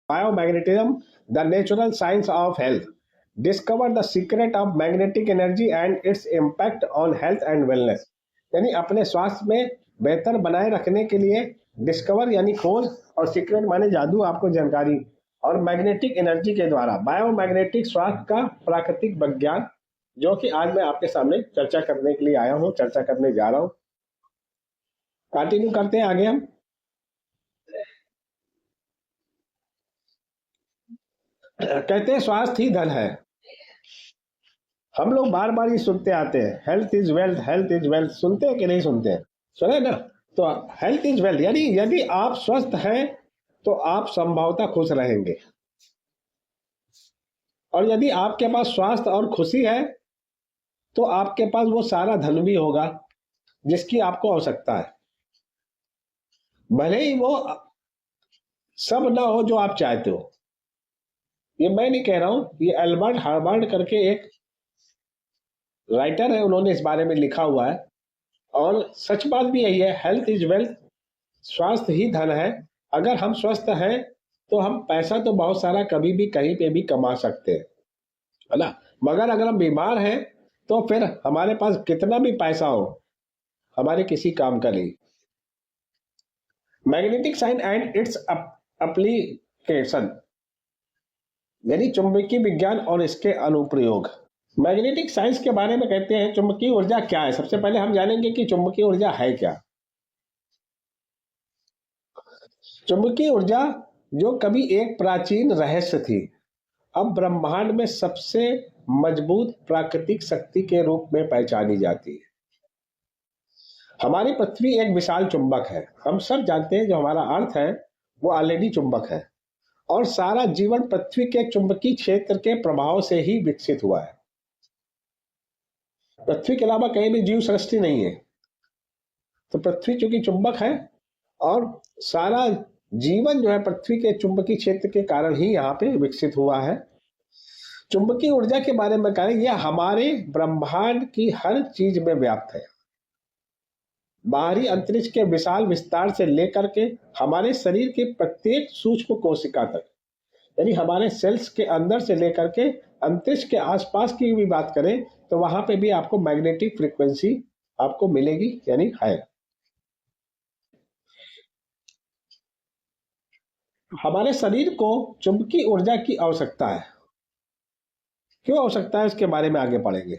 Biomagnetism, the natural science of health. Discover the secret of magnetic energy and its impact on health and wellness. यानी अपने स्वास्थ्य में बेहतर बनाए रखने के लिए डिस्कवर यानी खोज, और सीक्रेट माने जादू, आपको जानकारी, और मैग्नेटिक एनर्जी के द्वारा बायोमैग्नेटिक स्वास्थ्य का प्राकृतिक विज्ञान, जो कि आज मैं आपके सामने चर्चा करने के लिए आया हूं, चर्चा करने जा रहा हूं। कंटिन्यू करते हैं आगे हम। कहते हैं स्वास्थ्य ही धन है। हम लोग बार बार ये सुनते आते हैं, health is wealth, health is wealth. सुनते हैं कि नहीं सुनते हैं? सुने ना? तो हेल्थ इज वेल्थ यानी यदि आप स्वस्थ हैं तो आप संभवतः खुश रहेंगे, और यदि आपके पास स्वास्थ्य और खुशी है तो आपके पास वो सारा धन भी होगा जिसकी आपको आवश्यकता है, भले ही वो सब ना हो जो आप चाहते हो। ये मैं नहीं कह रहा हूं, ये एल्बर्ट हार्वर्ड करके एक राइटर है, उन्होंने इस बारे में लिखा हुआ है, और सच बात भी यही है, हेल्थ इज वेल्थ, स्वास्थ्य ही धन है। अगर हम स्वस्थ हैं तो हम पैसा तो बहुत सारा कभी भी कहीं पे भी कमा सकते हैं, है ना? मगर अगर हम बीमार हैं तो फिर हमारे पास कितना भी पैसा हो, हमारे किसी काम का नहीं। Magnetic science and its application, यानी चुंबकीय विज्ञान और इसके अनुप्रयोग। मैग्नेटिक साइंस के बारे में कहते हैं चुंबकीय ऊर्जा क्या है। सबसे पहले हम जानेंगे कि चुंबकीय ऊर्जा है क्या। चुंबकीय ऊर्जा जो कभी एक प्राचीन रहस्य थी, अब ब्रह्मांड में सबसे मजबूत प्राकृतिक शक्ति के रूप में पहचानी जाती है। हमारी पृथ्वी एक विशाल चुंबक है, हम सब जानते हैं। जो हमारा अर्थ है वो ऑलरेडी चुंबक है, और सारा जीवन पृथ्वी के चुंबकीय क्षेत्र के प्रभाव से ही विकसित हुआ है। पृथ्वी के अलावा कहीं भी जीव सृष्टि नहीं है, तो पृथ्वी चूंकि चुंबक है, और सारा जीवन जो है पृथ्वी के चुंबकीय क्षेत्र के कारण ही यहाँ पे विकसित हुआ है। चुंबकीय ऊर्जा के बारे में कहें, यह हमारे ब्रह्मांड की हर चीज में व्याप्त है। बाहरी अंतरिक्ष के विशाल विस्तार से लेकर के हमारे शरीर के प्रत्येक सूक्ष्म कोशिका तक, यानी हमारे सेल्स के अंदर से लेकर के अंतरिक्ष के आसपास की भी बात करें तो वहां पे भी आपको मैग्नेटिक फ्रीक्वेंसी आपको मिलेगी, यानी है। हमारे शरीर को चुंबकीय ऊर्जा की आवश्यकता है। क्यों आवश्यकता है, इसके बारे में आगे पढ़ेंगे।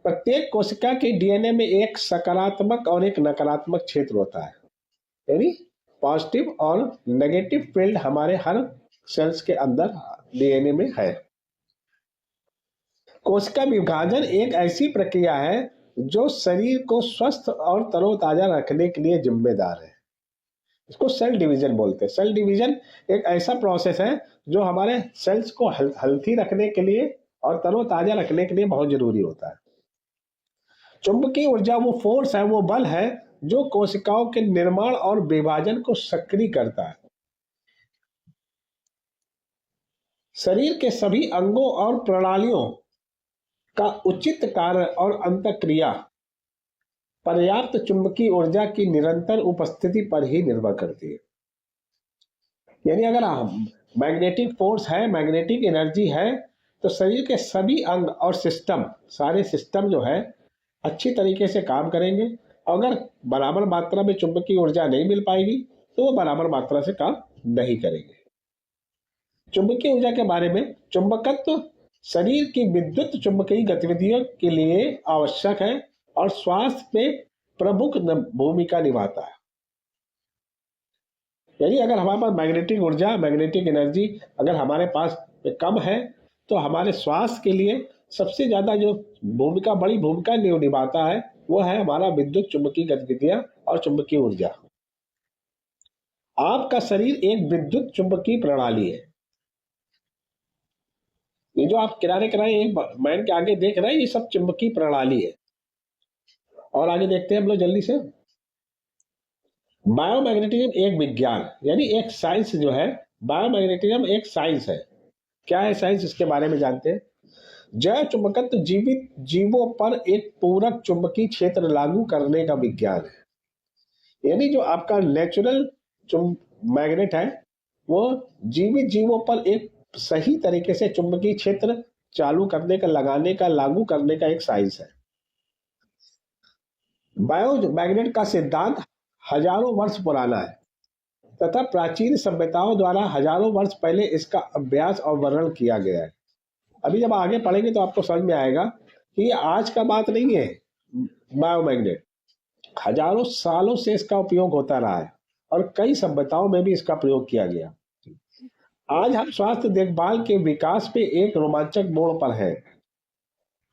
प्रत्येक कोशिका के डीएनए में एक सकारात्मक और एक नकारात्मक क्षेत्र होता है, यानी पॉजिटिव और नेगेटिव फील्ड हमारे हर सेल्स के अंदर डीएनए में है। कोशिका विभाजन एक ऐसी प्रक्रिया है जो शरीर को स्वस्थ और तरोताजा रखने के लिए जिम्मेदार है। इसको सेल डिवीजन बोलते हैं। सेल डिवीजन एक ऐसा प्रोसेस है जो हमारे सेल्स को हेल्थी रखने के लिए और तरोताजा रखने के लिए बहुत जरूरी होता है। चुंबकीय ऊर्जा वो फोर्स है, वो बल है जो कोशिकाओं के निर्माण और विभाजन को सक्रिय करता है। शरीर के सभी अंगों और प्रणालियों का उचित कार्य और अंतःक्रिया पर्याप्त चुंबकीय ऊर्जा की निरंतर उपस्थिति पर ही निर्भर करती है। यानी अगर मैग्नेटिक फोर्स है, मैग्नेटिक एनर्जी है, तो शरीर के सभी अंग और सिस्टम, सारे सिस्टम जो है अच्छी तरीके से काम करेंगे। अगर बराबर मात्रा में चुंबकीय ऊर्जा नहीं मिल पाएगी तो वो बराबर मात्रा से काम नहीं करेंगे। चुंबकीय ऊर्जा के बारे में, चुंबकत्व शरीर की विद्युत चुंबकीय गतिविधियों के लिए आवश्यक है और स्वास्थ्य में प्रमुख भूमिका निभाता है। यानी अगर हमारे पास मैग्नेटिक ऊर्जा, मैग्नेटिक एनर्जी अगर हमारे पास कम है तो हमारे स्वास्थ्य के लिए सबसे ज्यादा जो भूमिका, बड़ी भूमिका निभाता है वो है हमारा विद्युत चुंबकीय गतिविधियां और चुंबकीय ऊर्जा। आपका शरीर एक विद्युत चुंबकीय प्रणाली है। ये जो आप किनारे किनारे एक मैन के आगे देख रहे हैं, ये सब चुंबकीय प्रणाली है। और आगे देखते हैं हम लोग जल्दी से। बायोमैग्नेटिज्म एक विज्ञान, यानी एक साइंस जो है, बायोमैग्नेटिज्म एक साइंस है। क्या है साइंस, इसके बारे में जानते हैं। जैव चुंबकत्व जीवित जीवों पर एक पूरक चुंबकीय क्षेत्र लागू करने का विज्ञान है। यानी जो आपका नेचुरल मैग्नेट है वो जीवित जीवों पर एक सही तरीके से चुंबकीय क्षेत्र चालू करने का, लगाने का, लागू करने का एक साइंस है। बायो मैग्नेट का सिद्धांत हजारों वर्ष पुराना है तथा प्राचीन सभ्यताओं द्वारा हजारों वर्ष पहले इसका अभ्यास और वर्णन किया गया है। अभी जब आगे पढ़ेंगे तो आपको समझ में आएगा कि ये आज का बात नहीं है। बायोमैग्नेट हजारों सालों से इसका उपयोग होता रहा है और कई सभ्यताओं में भी इसका प्रयोग किया गया। आज हम स्वास्थ्य देखभाल के विकास पे एक रोमांचक मोड़ पर है,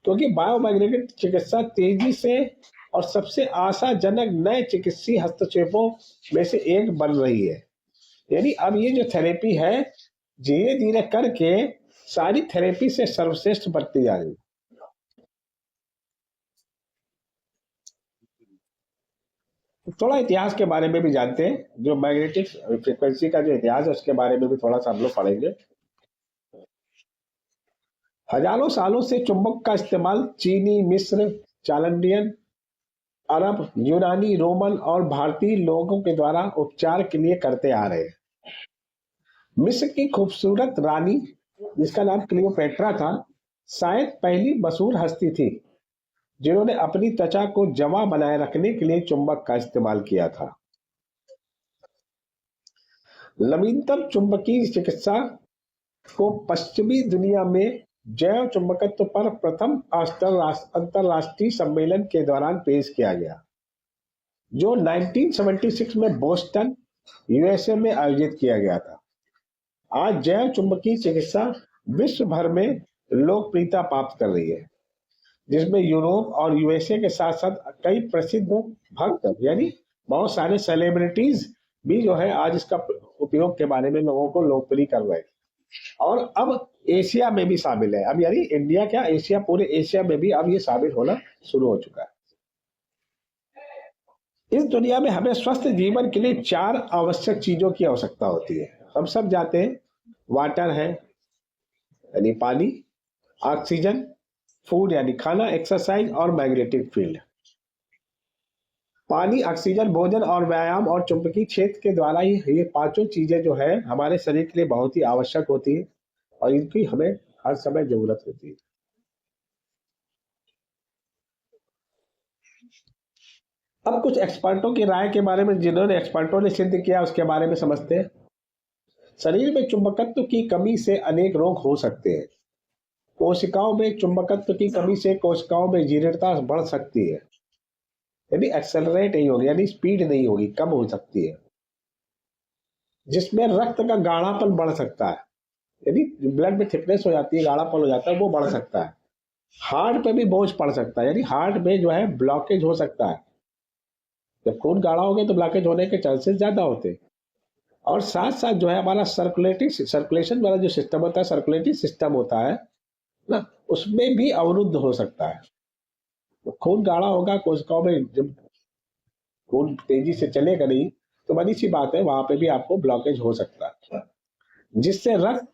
क्योंकि बायोमैग्नेटिक चिकित्सा तेजी से और सबसे आशाजनक नए चिकित्सीय हस्तक्षेपों में से एक बन रही है। यानी अब ये जो थेरेपी है, धीरे धीरे करके सारी थेरेपी से सर्वश्रेष्ठ बनती जा रही है। थोड़ा इतिहास के बारे में भी जानते हैं, जो मैग्नेटिक फ्रीक्वेंसी का जो इतिहास है उसके बारे में भी थोड़ा सा हम लोग पढ़ेंगे। हजारों सालों से चुंबक का इस्तेमाल चीनी, मिस्र, चालंडियन, अरब, यूनानी, रोमन और भारतीय लोगों के द्वारा उपचार के लिए करते आ रहे हैं। मिस्र की खूबसूरत रानी, जिसका नाम क्लियोपेट्रा था, शायद पहली मशहूर हस्ती थी जिन्होंने अपनी त्वचा को जमा बनाए रखने के लिए चुंबक का इस्तेमाल किया था। नवीनतम चुंबकीय चिकित्सा को पश्चिमी दुनिया में जैव चुंबकत्व पर प्रथम अंतरराष्ट्रीय सम्मेलन के दौरान पेश किया गया, जो 1976 में बोस्टन, यूएसए में आयोजित किया गया था। आज जैव चुंबकीय चिकित्सा विश्व भर में लोकप्रियता प्राप्त कर रही है, जिसमें यूरोप और यूएसए के साथ साथ कई प्रसिद्ध भक्त यानी बहुत सारे सेलिब्रिटीज भी जो है आज इसका उपयोग के बारे में लोगों को लोकप्रिय कर रहे हैं। और अब एशिया में भी शामिल है। अब यानी इंडिया क्या, एशिया, पूरे एशिया में भी अब ये शामिल होना शुरू हो चुका है। इस दुनिया में हमें स्वस्थ जीवन के लिए 4 आवश्यक चीजों की आवश्यकता होती है। हम सब जानते हैं, वाटर है यानी पानी, ऑक्सीजन, फूड यानी खाना, एक्सरसाइज और मैग्नेटिक फील्ड। पानी, ऑक्सीजन, भोजन और व्यायाम और चुंबकीय क्षेत्र के द्वारा ही ये पांचों चीजें जो है हमारे शरीर के लिए बहुत ही आवश्यक होती है और इनकी हमें हर समय जरूरत होती है। अब कुछ एक्सपर्टों की राय के बारे में, जिन्होंने एक्सपर्टों ने सिद्ध किया, उसके बारे में समझते हैं। शरीर में चुंबकत्व की कमी से अनेक रोग हो सकते हैं। कोशिकाओं में चुंबकत्व की कमी से कोशिकाओं में जीर्णता बढ़ सकती है, यानी एक्सेलरेट नहीं होगी, यानी स्पीड नहीं होगी, कम हो सकती है। जिसमें रक्त का गाढ़ापन बढ़ सकता है, यानी ब्लड में थिकनेस हो जाती है, गाढ़ापन हो जाता है, वो बढ़ सकता है। हार्ट पे भी बोझ पड़ सकता है, यानी हार्ट में जो है ब्लॉकेज हो सकता है। जब खून गाढ़ा हो गया तो ब्लॉकेज होने के चांसेस ज्यादा होते हैं। और साथ साथ जो है हमारा सर्कुलेशन वाला जो सिस्टम होता है, सर्कुलेटरी सिस्टम होता है ना, उसमें भी अवरुद्ध हो सकता है। तो खून गाढ़ा होगा कोशिकाओं में, जब खून तेजी से चलेगा नहीं तो बड़ी सी बात है, वहां पे भी आपको ब्लॉकेज हो सकता है, जिससे रक्त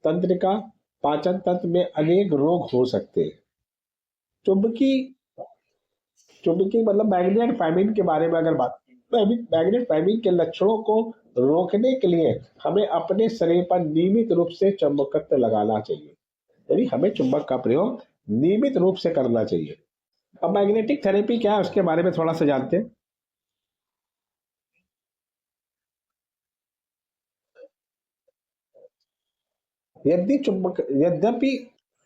तंत्रिका, पाचन तंत्र में अनेक रोग हो सकते हैं। चुंबकी चुंबकी मतलब मैग्नेट फैमिन के बारे में अगर बात, मैग्नेट फैमिन के लक्षणों को रोकने के लिए हमें अपने शरीर पर नियमित रूप से चुंबकत्व लगाना चाहिए, यानी हमें चुंबक का प्रयोग नियमित रूप से करना चाहिए। अब मैग्नेटिक थेरेपी क्या है उसके बारे में थोड़ा सा जानते हैं। यद्यपि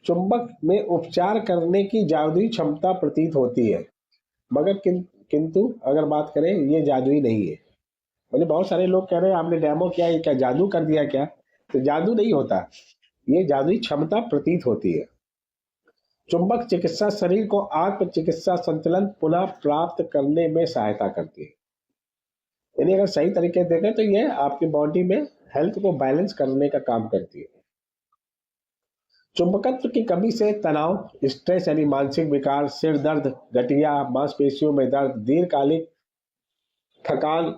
चुंबक में उपचार करने की जादुई क्षमता प्रतीत होती है, मगर किंतु अगर बात करें, ये जादुई नहीं है। मतलब बहुत सारे लोग कह रहे हैं आपने डेमो किया, ये क्या जादू कर दिया क्या? तो जादू नहीं होता, ये जादुई क्षमता प्रतीत होती है। चुंबक चिकित्सा शरीर को आत्म चिकित्सा संतुलन पुनः प्राप्त करने में सहायता करती है। यानी अगर सही तरीके से देखें तो ये आपकी बॉडी में हेल्थ को बैलेंस करने का काम करती है। चुंबकत्व की कमी से तनाव, स्ट्रेस यानी मानसिक विकार, सिर दर्द, गठिया, मांसपेशियों में दर्द, दीर्घकालिक थकान,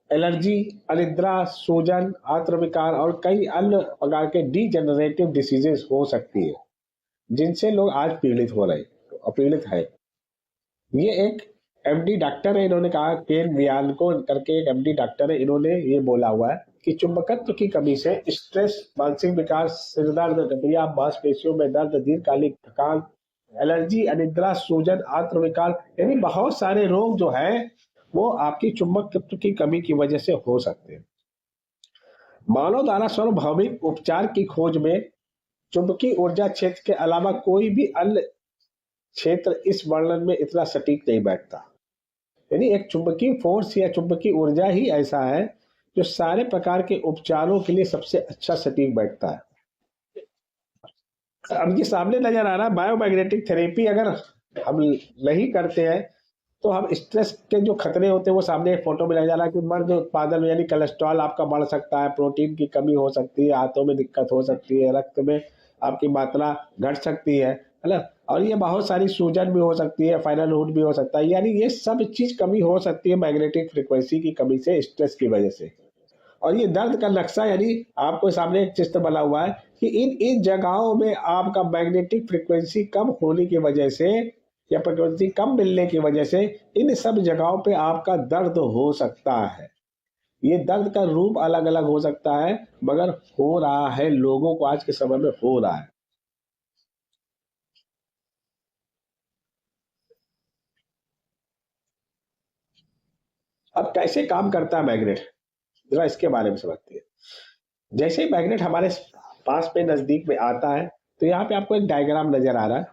एलर्जी, अनिद्रा, सूजन, आंत्र और कई अन्य प्रकार के डीजेनरेटिव डिसीजेस हो सकती है, जिनसे लोग आज पीड़ित हो रहे हैं, पीड़ित है। ये एक एमडी डॉक्टर है, इन्होंने कहा, केन वियानको करके एक एमडी डॉक्टर है, इन्होंने ये बोला हुआ है कि चुंबकत्व की कमी से स्ट्रेस, मानसिक विकार, सिरदर्द, गठिया, मांसपेशियों में दर्द, दीर्घकालिक थकान, एलर्जी, अनिद्रा, सूजन, आंत्र विकार, यानी बहुत सारे रोग जो है वो आपकी चुंबकत्व की कमी की वजह से हो सकते हैं। मानव द्वारा सार्वभौमिक उपचार की खोज में चुंबकीय ऊर्जा क्षेत्र के अलावा कोई भी अन्य क्षेत्र इस वर्णन में इतना सटीक नहीं बैठता। यानी एक चुंबकीय फोर्स या चुंबकीय ऊर्जा ही ऐसा है जो सारे प्रकार के उपचारों के लिए सबसे अच्छा सटीक बैठता है। अब ये सामने नजर आ रहा है, बायोमैग्नेटिक थेरेपी अगर हम नहीं करते हैं तो हम स्ट्रेस के जो खतरे होते हैं वो सामने एक फोटो में नजर आ रहा है कि मर्द उत्पादन में यानी कोलेस्ट्रॉल आपका बढ़ सकता है, प्रोटीन की कमी हो सकती है, हाथों में दिक्कत हो सकती है, रक्त में आपकी मात्रा घट सकती है ना, और ये बहुत सारी सूजन भी हो सकती है, फाइनल हुड भी हो सकता है, यानी ये सब चीज कमी हो सकती है मैग्नेटिक फ्रिक्वेंसी की कमी से, स्ट्रेस की वजह से। और ये दर्द का नक्शा यानी आपको सामने एक चित्र बना हुआ है कि इन इन जगहों में आपका मैग्नेटिक फ्रिक्वेंसी कम होने की वजह से या फ्रिक्वेंसी कम मिलने की वजह से इन सब जगहों पे आपका दर्द हो सकता है। ये दर्द का रूप अलग अलग हो सकता है मगर हो रहा है, लोगों को आज के समय में हो रहा है। अब कैसे काम करता है मैग्नेट, जरा इसके बारे में समझते हैं। जैसे ही मैग्नेट हमारे पास में नजदीक में आता है तो यहाँ पे आपको एक डायग्राम नजर आ रहा है,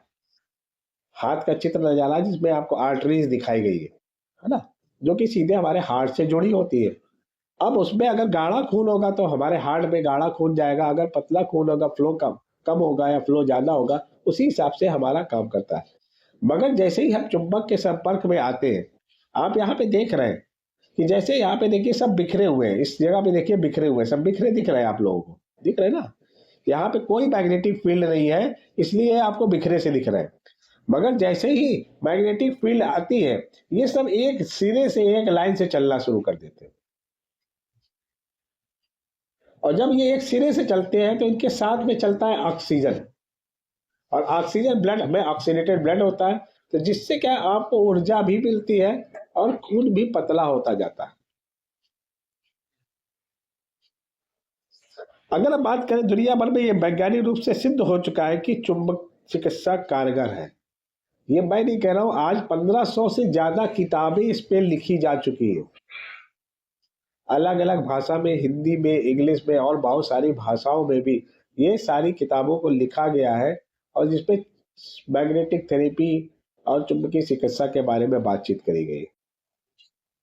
हाथ का चित्र नजर आ रहा है जिसमें आपको आर्टरीज दिखाई गई है ना, जो कि सीधे हमारे हार्ट से जुड़ी होती है। अब उसमें अगर गाढ़ा खून होगा तो हमारे हार्ट में गाढ़ा खून जाएगा, अगर पतला खून होगा, फ्लो कम कम होगा या फ्लो ज्यादा होगा, उसी हिसाब से हमारा काम करता है। मगर जैसे ही हम चुंबक के संपर्क में आते हैं, आप यहाँ पे देख रहे हैं कि जैसे यहाँ पे देखिए सब बिखरे हुए हैं, इस जगह पे देखिए बिखरे हुए हैं, सब बिखरे दिख रहे हैं आप लोगों को, दिख रहे हैं ना, यहाँ पे कोई मैग्नेटिक फील्ड नहीं है इसलिए आपको बिखरे से दिख रहे हैं। मगर जैसे ही मैग्नेटिक फील्ड आती है ये सब एक सिरे से एक लाइन से चलना शुरू कर देते हैं, और जब ये एक सिरे से चलते हैं तो इनके साथ में चलता है ऑक्सीजन, और ऑक्सीजन ब्लड में ऑक्सीनेटेड ब्लड होता है, तो जिससे क्या आपको ऊर्जा भी मिलती है और खून भी पतला होता जाता है। अगर हम बात करें दुनिया भर में ये वैज्ञानिक रूप से सिद्ध हो चुका है कि चुंबक चिकित्सा कारगर है। ये मैं नहीं कह रहा हूं, आज 1500 से ज्यादा किताबें इस पे लिखी जा चुकी है, अलग अलग भाषा में, हिंदी में, इंग्लिश में और बहुत सारी भाषाओं में भी ये सारी किताबों को लिखा गया है, और जिसपे मैग्नेटिक थेरेपी और चुंबकीय चिकित्सा के बारे में बातचीत करी गई।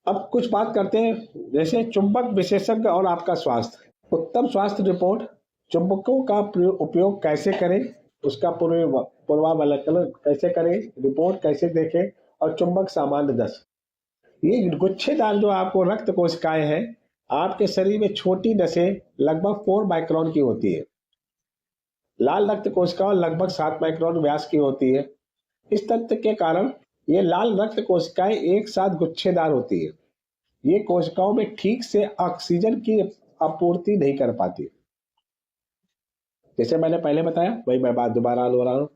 अब कुछ बात करते हैं जैसे चुंबक विशेषज्ञ और आपका स्वास्थ्य, उत्तम स्वास्थ्य रिपोर्ट, चुंबकों का उपयोग कैसे करें, उसका पूर्वावलोकन कैसे करें, रिपोर्ट कैसे देखें, और चुंबक सामान्य दस। ये गुच्छेदार जो आपको रक्त कोशिकाएं हैं, आपके शरीर में छोटी नसें लगभग 4 माइक्रोन की होती है, लाल रक्त कोशिकाओं लगभग 7 माइक्रोन व्यास की होती है। इस तथ्य के कारण ये लाल रक्त कोशिकाएं एक साथ गुच्छेदार होती है, ये कोशिकाओं में ठीक से ऑक्सीजन की आपूर्ति नहीं कर पाती। जैसे मैंने पहले बताया वही मैं बात दोबारा दोहरा रहा हूँ,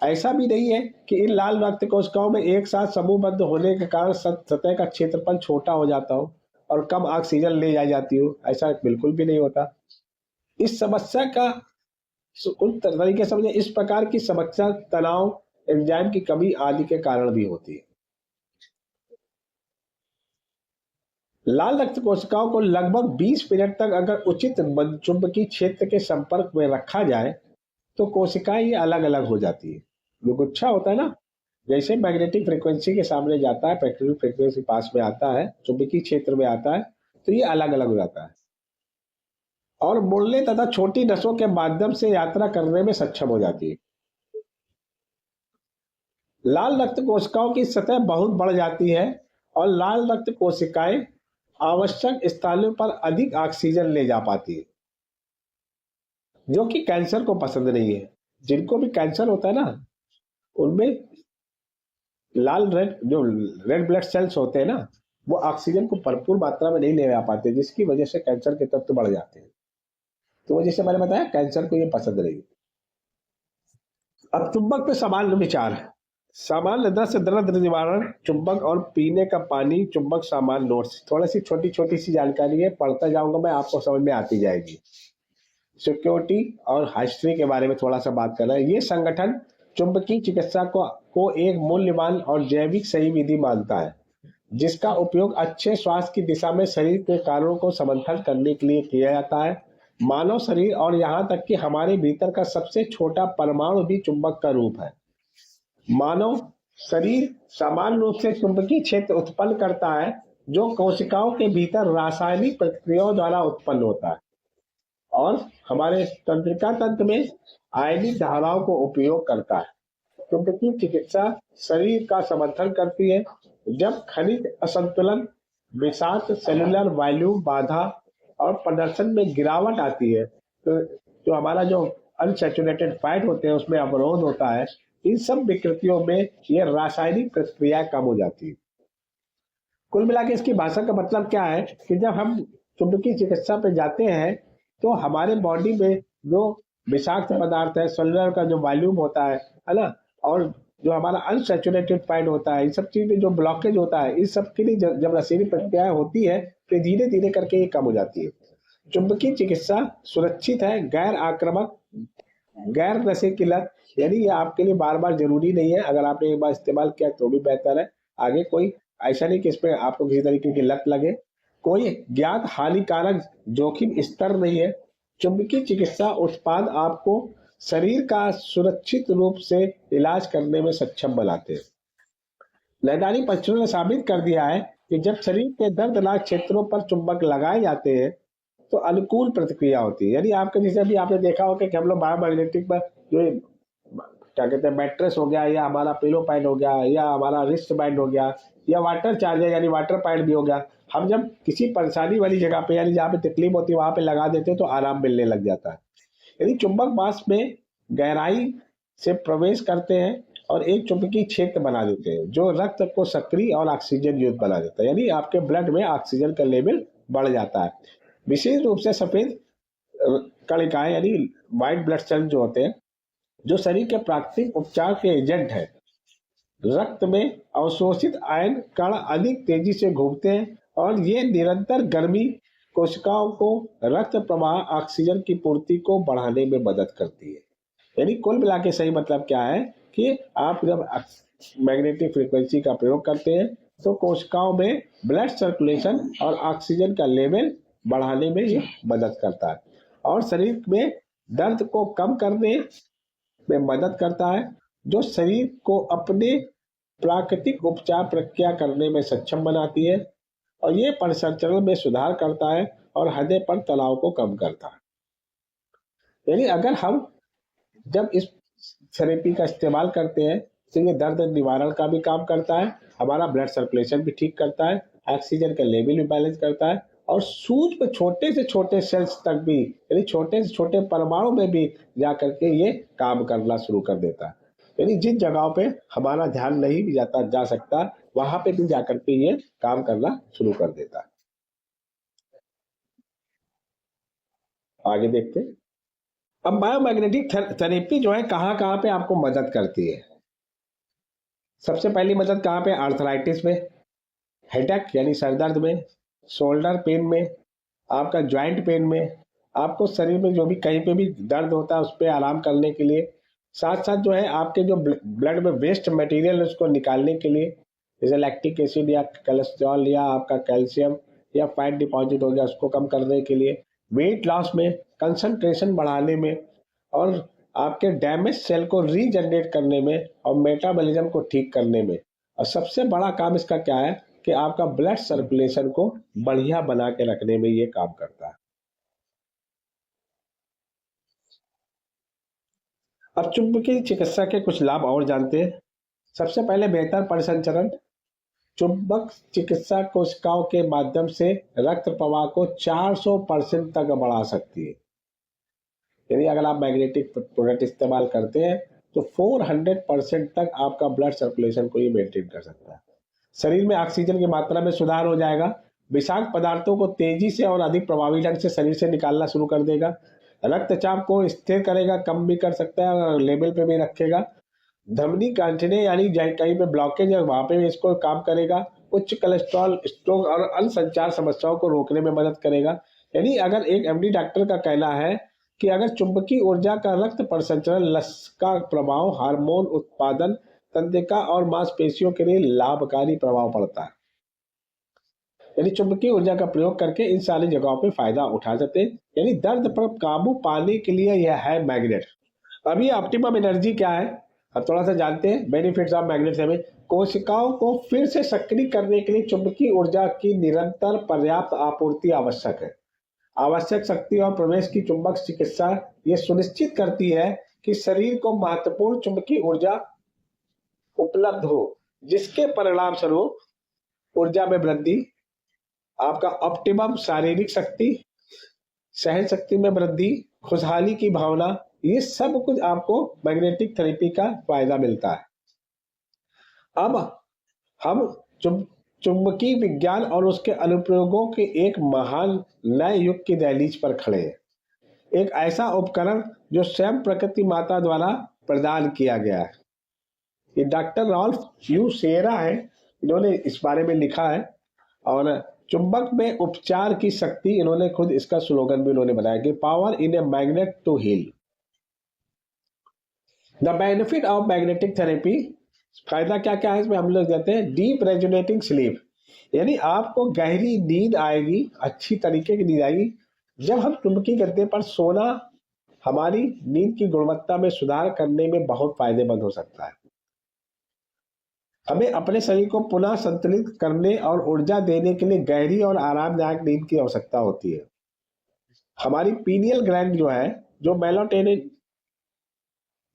ऐसा भी नहीं है कि इन लाल रक्त कोशिकाओं में एक साथ समूहबद्ध होने के कारण सतह का क्षेत्रफल छोटा हो जाता हो और कम ऑक्सीजन ले जाई जाती हो, ऐसा बिल्कुल भी नहीं होता। इस समस्या का उन तरीके से समझे, इस प्रकार की समस्या तनाव, एंजाइम की कमी आदि के कारण भी होती है। लाल रक्त कोशिकाओं को लगभग 20 मिनट तक अगर उचित चुंबकीय क्षेत्र के संपर्क में रखा जाए तो कोशिकाएं ये अलग अलग हो जाती है। जो गुच्छा होता है ना, जैसे मैग्नेटिक फ्रीक्वेंसी के सामने जाता है, मैग्नेटिक फ्रीक्वेंसी पास में आता है, चुंबकीय क्षेत्र में आता है, तो ये अलग अलग हो जाता है और मुड़ने तथा छोटी नसों के माध्यम से यात्रा करने में सक्षम हो जाती है। लाल रक्त कोशिकाओं की सतह बहुत बढ़ जाती है और लाल रक्त कोशिकाएं आवश्यक स्थानों पर अधिक ऑक्सीजन ले जा पाती है, जो कि कैंसर को पसंद नहीं है। जिनको भी कैंसर होता है ना, उनमें लाल रेड ब्लड सेल्स होते हैं ना, वो ऑक्सीजन को भरपूर मात्रा में नहीं ले आ पाते, जिसकी वजह से कैंसर के तत्व बढ़ जाते हैं। तो वो जैसे मैंने बताया कैंसर को ये पसंद नहीं। अब चुंबक पे समान विचार है, सामान्य दृश्य दर्द निवारण, चुंबक और पीने का पानी, चुंबक सामान्य नोट्स। थोड़ी सी छोटी छोटी सी जानकारी है, पढ़ता जाऊंगा मैं, आपको समझ में आती जाएगी। सिक्योरिटी और हिस्ट्री के बारे में थोड़ा सा बात कर रहे हैं। ये संगठन चुंबकीय चिकित्सा को एक मूल्यवान और जैविक सही विधि मानता है, जिसका उपयोग अच्छे स्वास्थ्य की दिशा में शरीर के कार्यों को समर्थन करने के लिए किया जाता है। मानव शरीर और यहाँ तक कि हमारे भीतर का सबसे छोटा परमाणु भी चुंबक का रूप है। मानव शरीर सामान्य रूप से चुंबकीय क्षेत्र उत्पन्न करता है, जो कोशिकाओं के भीतर रासायनिक प्रक्रियाओं द्वारा उत्पन्न होता है और हमारे तंत्रिका तंत्र में आयनिक धाराओं को उपयोग करता है। चुंबकीय चिकित्सा शरीर का समर्थन करती है। जब खनिज असंतुलन, विषाक्त सेलुलर वॉल्यूम बाधा और प्रदर्शन में गिरावट आती है, तो जो हमारा जो अनसैचुरेटेड फैट होते हैं उसमें अवरोध होता है, इन सब विकृतियों में ये रासायनिक प्रक्रिया कम हो जाती है। कुल मिला के इसकी भाषा का मतलब क्या है कि जब हम चुंबकीय चिकित्सा पे जाते हैं तो हमारे बॉडी में जो विषाक्त पदार्थ है, सेलुलर का जो वॉल्यूम होता है ना, और जो हमारा अनसैचुरेटेड फैट होता है, इन सब चीज में जो ब्लॉकेज होता है, इस सब के लिए जब रासायनिक प्रक्रिया होती है तो धीरे धीरे करके ये कम हो जाती है। चुंबकीय चिकित्सा सुरक्षित है, गैर आक्रामक, गैर नशे की लत, यानी ये आपके लिए बार बार जरूरी नहीं है। अगर आपने एक बार इस्तेमाल किया तो भी बेहतर है। आगे कोई ऐसा नहीं कि इसमें आपको किसी तरीके की लत लगे। कोई ज्ञात हानिकारक जोखिम स्तर नहीं है। चुंबकीय चिकित्सा उत्पाद आपको शरीर का सुरक्षित रूप से इलाज करने में सक्षम बनाते हैं। वैज्ञानिक परीक्षणों ने साबित कर दिया है कि जब शरीर के दर्दनाक क्षेत्रों पर चुंबक लगाए जाते हैं तो अनुकूल प्रतिक्रिया होती है। यानी आपके जैसे भी आपने देखा होगा कि हम लोग बायोमैग्नेटिक पर जो क्या कहते हैं मैट्रेस हो गया, या हमारा पिलो पैड हो गया, या हमारा रिस्ट बैंड हो गया, या वाटर चार्जर यानी वाटर पैड भी हो गया, हम जब किसी परेशानी वाली जगह पे यानी जहाँ पे तकलीफ होती है वहां पे लगा देते हैं तो आराम मिलने लग जाता है। यदि चुंबक मांस में गहराई से प्रवेश करते हैं और एक चुंबकीय क्षेत्र बना देते हैं जो रक्त को सक्रिय और ऑक्सीजन युक्त बना देता है, यानी आपके ब्लड में ऑक्सीजन का लेवल बढ़ जाता है। विशेष रूप से सफेद कणिकाएं यानी व्हाइट ब्लड सेल जो होते हैं, जो शरीर के प्राकृतिक उपचार के एजेंट है, रक्त में अवशोषित आयन कण अधिक तेजी से घूमते हैं और ये निरंतर गर्मी कोशिकाओं को रक्त प्रवाह ऑक्सीजन की पूर्ति को बढ़ाने में मदद करती है। यानी कुल मिला के सही मतलब क्या है कि आप जब मैग्नेटिक फ्रीक्वेंसी का प्रयोग करते हैं तो कोशिकाओं में ब्लड सर्कुलेशन और ऑक्सीजन का लेवल बढ़ाने में ये मदद करता है और शरीर में दर्द को कम करने में मदद करता है, जो शरीर को अपने प्राकृतिक उपचार प्रक्रिया करने में सक्षम बनाती है और ये परिसंचरण में सुधार करता है और हृदय पर तनाव को कम करता है। यानी अगर हम जब इस थेरेपी का इस्तेमाल करते हैं तो ये दर्द निवारण का भी काम करता है, हमारा ब्लड सर्कुलेशन भी ठीक करता है, ऑक्सीजन का लेवल भी बैलेंस करता है और सूक्ष्म छोटे से छोटे सेल्स तक भी यानी छोटे से छोटे परमाणु में भी जाकर के ये काम करना शुरू कर देता है। यानी जिन जगहों पे हमारा ध्यान नहीं भी जा सकता वहां पे भी जाकर के ये काम करना शुरू कर देता है। आगे देखते हैं। अब बायोमैग्नेटिक थेरेपी जो है कहाँ कहाँ पे आपको मदद करती है। सबसे पहली मदद कहाँ पे, आर्थराइटिस में, हेडेक यानी सरदर्द में, शोल्डर पेन में, आपका ज्वाइंट पेन में, आपको शरीर में जो भी कहीं पे भी दर्द होता है उस पर आराम करने के लिए, साथ साथ जो है आपके जो ब्लड में वेस्ट मटेरियल उसको निकालने के लिए, जैसे लैक्टिक एसिड या कोलेस्ट्रॉल या आपका कैल्शियम या फैट डिपॉजिट हो गया उसको कम करने के लिए, वेट लॉस में, कंसंट्रेशन बढ़ाने में और आपके डैमेज सेल को रीजनरेट करने में और मेटाबॉलिज्म को ठीक करने में। और सबसे बड़ा काम इसका क्या है कि आपका ब्लड सर्कुलेशन को बढ़िया बना के रखने में ये काम करता है। अब चुंबकीय चिकित्सा के कुछ लाभ और जानते हैं। सबसे पहले बेहतर परिसंचरण। चुंबक चिकित्सा कोशिकाओं के माध्यम से रक्त प्रवाह को 400% तक बढ़ा सकती है। यानी अगर आप मैग्नेटिक प्रोडक्ट इस्तेमाल करते हैं तो 400% तक आपका ब्लड सर्कुलेशन को ये मेंटेन कर सकता है। शरीर में ऑक्सीजन की मात्रा में सुधार हो जाएगा, विषाक्त पदार्थों को तेजी से और अधिक प्रभावी ढंग से शरीर से निकालना शुरू कर देगा, रक्तचाप को स्थिर करेगा, कम भी कर सकता है और लेवल पे भी रखेगा, धमनी गांठने यानी कहीं पे ब्लॉकेज है वहां पे इसको काम करेगा। उच्च कोलेस्ट्रॉल, स्ट्रोक और अन्य संचार समस्याओं को रोकने में मदद करेगा। यानी अगर एक एमडी डॉक्टर का कहना है कि अगर चुंबकीय ऊर्जा का रक्त परिसंचरण, लस का प्रभाव, हार्मोन उत्पादन, तंत्रिका और मांसपेशियों के लिए लाभकारी प्रभाव पड़ता है। यानी चुंबकीय ऊर्जा का प्रयोग करके इन सारी जगहों पे फायदा उठा सकते हैं। यानी दर्द पर काबू पाने के लिए यह है मैग्नेट। अभी ऑप्टिमम एनर्जी क्या है, अब थोड़ा सा जानते हैं बेनिफिट्स ऑफ मैग्नेट से। हमें कोशिकाओं को फिर से सक्रिय करने के लिए चुंबकीय ऊर्जा की निरंतर पर्याप्त आपूर्ति आवश्यक है। आवश्यक शक्ति और प्रवेश की चुंबक चिकित्सा ये सुनिश्चित करती है कि शरीर को महत्वपूर्ण चुंबकीय ऊर्जा उपलब्ध हो, जिसके परिणाम स्वरूप ऊर्जा में वृद्धि, आपका ऑप्टिमम शारीरिक शक्ति, सहन शक्ति में वृद्धि, खुशहाली की भावना, ये सब कुछ आपको मैग्नेटिक थेरेपी का फायदा मिलता है। अब हम चुंबकीय विज्ञान और उसके अनुप्रयोगों के एक महान नए युग की दहलीज पर खड़े हैं। एक ऐसा उपकरण जो स्वयं प्रकृति माता द्वारा प्रदान किया गया है। ये डॉक्टर रॉल्फ यू सेरा है, इन्होंने इस बारे में लिखा है। और चुंबक में उपचार की शक्ति, इन्होंने खुद इसका स्लोगन भी इन्होंने बनाया कि power in a magnet to heal. The benefit of magnetic therapy, फायदा क्या क्या है इसमें हम लोग कहते हैं डीप रेजोनेटिंग स्लीप, यानी आपको गहरी नींद आएगी, अच्छी तरीके की नींद आएगी। जब हम चुंबकीय गद्दे पर सोना हमारी नींद की गुणवत्ता में सुधार करने में बहुत फायदेमंद हो सकता है। हमें अपने शरीर को पुनः संतुलित करने और ऊर्जा देने के लिए गहरी और आरामदायक नींद की आवश्यकता होती है। हमारी पीनियल ग्लैंड जो है, जो मेलाटोनिन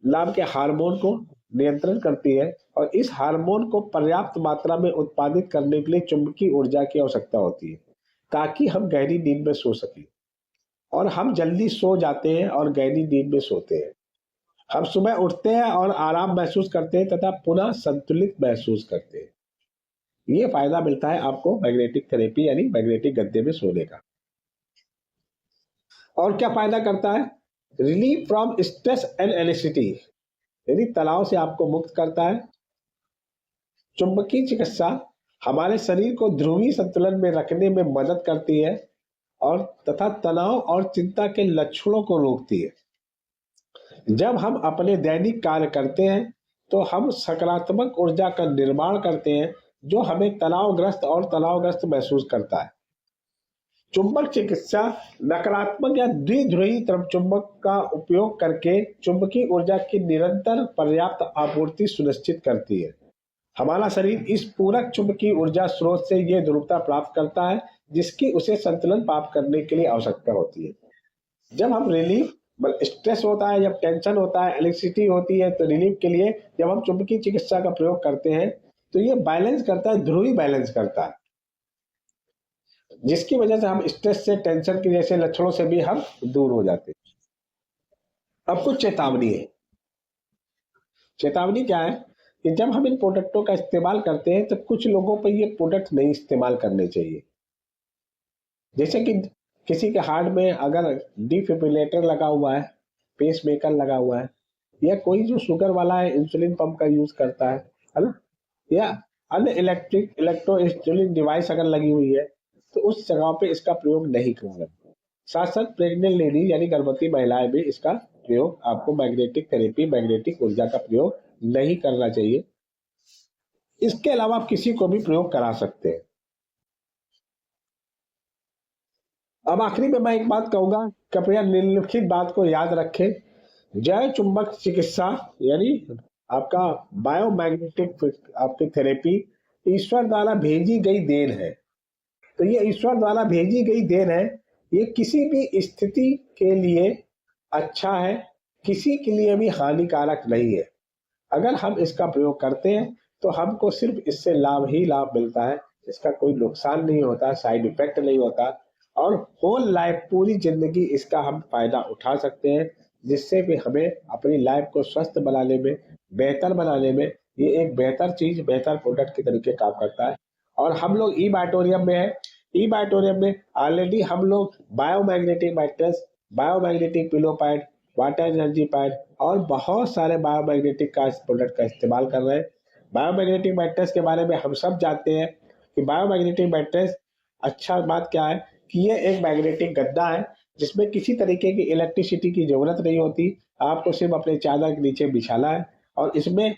नाम के हार्मोन को नियंत्रण करती है, और इस हार्मोन को पर्याप्त मात्रा में उत्पादित करने के लिए चुंबकीय ऊर्जा की आवश्यकता होती है, ताकि हम गहरी नींद में सो सकें। और हम जल्दी सो जाते हैं और गहरी नींद में सोते हैं। हम सुबह उठते हैं और आराम महसूस करते हैं तथा पुनः संतुलित महसूस करते हैं। ये फायदा मिलता है आपको मैग्नेटिक थेरेपी यानी मैग्नेटिक गद्दे में सोने का। और क्या फायदा करता है, relief from stress and anxiety, यानी तनाव से आपको मुक्त करता है। चुंबकीय चिकित्सा हमारे शरीर को ध्रुवीय संतुलन में रखने में मदद करती है और तथा तनाव और चिंता के लक्षणों को रोकती है। जब हम अपने दैनिक कार्य करते हैं तो हम सकारात्मक ऊर्जा का निर्माण करते हैं, जो हमें तनावग्रस्त महसूस करता है। चुंबक चिकित्सा नकारात्मक या द्विध्रुवी चुंबक का उपयोग करके चुंबकीय ऊर्जा की निरंतर पर्याप्त आपूर्ति सुनिश्चित करती है। हमारा शरीर इस पूरक चुंबकीय ऊर्जा स्रोत से यह ध्रुवता प्राप्त करता है, जिसकी उसे संतुलन प्राप्त करने के लिए आवश्यकता होती है। जब हम रिलीफ, स्ट्रेस होता है, जब टेंशन होता है, एंग्जायटी होती है, तो रिलीफ के लिए जब हम चुंबकीय चिकित्सा का प्रयोग करते हैं तो ये बैलेंस करता है, ध्रुवी बैलेंस करता है, जिसकी वजह से हम स्ट्रेस से, टेंशन के जैसे लक्षणों से भी हम दूर हो जाते हैं। अब कुछ चेतावनी है। चेतावनी क्या है कि जब हम इन प्रोडक्टों का इस्तेमाल करते हैं तो कुछ लोगों पर ये प्रोडक्ट नहीं इस्तेमाल करने चाहिए। जैसे कि किसी के हार्ट में अगर डिफिब्रिलेटर लगा हुआ है, पेस मेकर लगा हुआ है, या कोई जो शुगर वाला है इंसुलिन पंप का यूज करता है ना, या अन्य इलेक्ट्रो इंसुलिन डिवाइस अगर लगी हुई है, तो उस जगह पे इसका प्रयोग नहीं करना। साथ साथ प्रेग्नेंट लेडी यानी गर्भवती महिलाएं भी इसका प्रयोग, आपको मैग्नेटिक थेरेपी, मैग्नेटिक ऊर्जा का प्रयोग नहीं करना चाहिए। इसके अलावा आप किसी को भी प्रयोग करा सकते हैं। अब आखिरी में मैं एक बात कहूंगा, कृपया निम्नलिखित बात को याद रखें। जय चुंबक चिकित्सा यानी आपका बायोमैग्नेटिक आपकी थेरेपी ईश्वर द्वारा भेजी गई देन है। तो ये ईश्वर द्वारा भेजी गई देन है। ये किसी भी स्थिति के लिए अच्छा है, किसी के लिए भी हानिकारक नहीं है। अगर हम इसका प्रयोग करते हैं तो हमको सिर्फ इससे लाभ ही लाभ मिलता है, इसका कोई नुकसान नहीं होता, साइड इफेक्ट नहीं होता, और होल लाइफ, पूरी जिंदगी इसका हम फायदा उठा सकते हैं, जिससे भी हमें अपनी लाइफ को स्वस्थ बनाने में, बेहतर बनाने में ये एक बेहतर चीज, बेहतर प्रोडक्ट के तरीके काम करता है। और हम लोग ई बायोटोरियम में है, ई बायोटोरियम में ऑलरेडी हम लोग biomagnetic mattress, biomagnetic pillow pad, water energy pad और बहुत सारे बायोमैग्नेटिक का प्रोडक्ट का इस्तेमाल कर रहे हैं। बायोमैग्नेटिक मैट्रेस के बारे में हम सब जानते हैं कि बायोमैग्नेटिक मैट्रेस अच्छा बात क्या है कि ये एक मैग्नेटिक गद्दा है जिसमें किसी तरीके की इलेक्ट्रिसिटी की जरूरत नहीं होती। आपको सिर्फ अपने चादर के नीचे बिछाना है और इसमें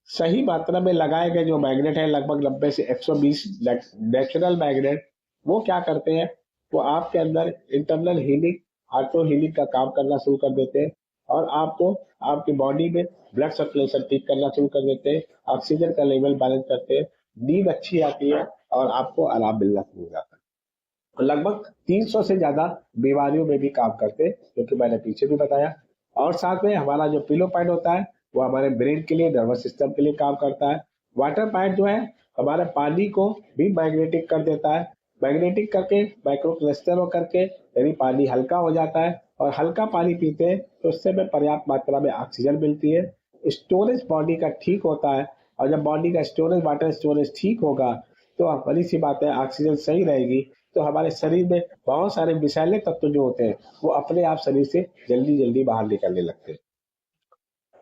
सही मात्रा में लगाए गए जो मैग्नेट है लगभग 90 से 120 नेचुरल मैग्नेट, वो क्या करते हैं, वो आपके अंदर इंटरनल हीलिंग, ऑटो हीलिंग का काम करना शुरू कर देते हैं और आपको आपकी बॉडी में ब्लड सर्कुलेशन ठीक करना शुरू कर देते हैं, ऑक्सीजन का लेवल बैलेंस करते हैं, नींद अच्छी आती है और आपको आराम मिलना शुरू हो जाता है। लगभग 300 से ज्यादा बीमारियों में भी काम करते हैं, क्योंकि मैंने पीछे भी बताया। और साथ में हमारा जो पिलो पैड होता है वो हमारे ब्रेन के लिए, नर्वस सिस्टम के लिए काम करता है। वाटर पैड जो है हमारे पानी को भी मैग्नेटिक कर देता है, मैग्नेटिक करके माइक्रो क्लस्टर करके यानी पानी हल्का हो जाता है और हल्का पानी पीते हैं तो उससे में पर्याप्त मात्रा में ऑक्सीजन मिलती है, स्टोरेज बॉडी का ठीक होता है। और जब बॉडी का स्टोरेज, वाटर स्टोरेज ठीक होगा तो बड़ी सी बात है ऑक्सीजन सही रहेगी तो हमारे शरीर में बहुत सारे विषैले तत्व जो होते हैं वो अपने आप शरीर से जल्दी जल्दी बाहर निकलने लगते हैं।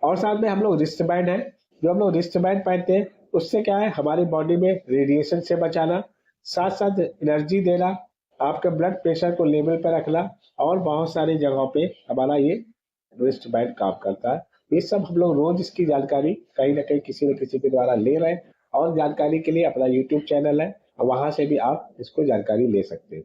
और साथ में हम लोग रिस्ट बैंड है, जो हम लोग रिस्ट बैंड पहनते हैं उससे क्या है हमारी बॉडी में रेडिएशन से बचाना, साथ साथ एनर्जी देना, आपके ब्लड प्रेशर को लेवल पर रखना और बहुत सारी जगहों पे हमारा ये रिस्ट बैंड काम करता है। ये सब हम लोग रोज इसकी जानकारी कहीं ना कहीं किसी न किसी के द्वारा ले रहे हैं और जानकारी के लिए अपना यूट्यूब चैनल है, वहां से भी आप इसको जानकारी ले सकते हैं।